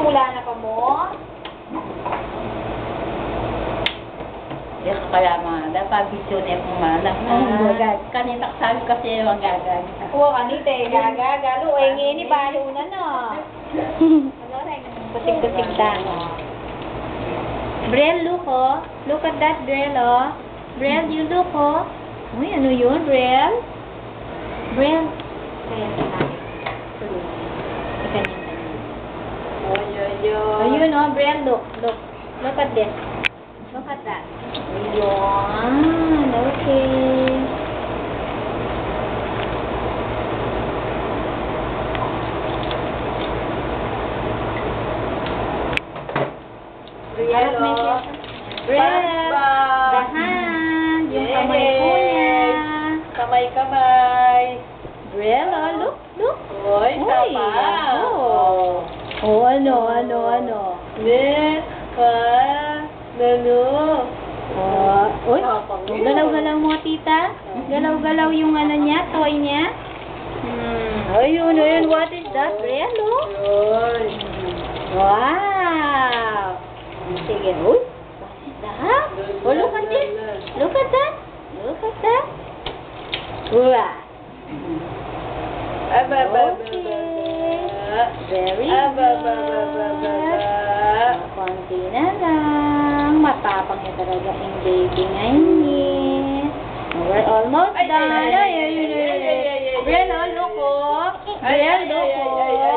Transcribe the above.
wala na ka mo? Yes, kaya mga dapat video na yung mga Gagag. kanina sabi kasi yung gagag. Oo, kanita eh, gaga. Galo, eh, ngini, balo na no. Ano rin? Kusig-kusig lang. Brel, look oh. Look at that, Brel oh. Brel, you look oh. Uy, ano yun, Brel? Brel. Kaya sa natin. Ayun oh, Brel, look. Look. Look at this. Look at that. Ayun. Okay. Brielle, Brel. The hand. Yung kamay po niya. Kamay-kamay. Brel, oh, look. Look. Uy, tama. Oh. Oh, ano. Nano. Uy, galaw-galaw mo, tita. Galaw-galaw yung ano niya, toy niya. Ayun. What is that, Brel, oh? Yun. Wow. Sige, uy. What is that? Oh, look at this. Look at that. Look at that. Wow. Very good. Konti na lang. Matapang niya talaga yung baby ngayon eh. We're almost done. Ayun. Brel, oh, look oh. Brel, look oh.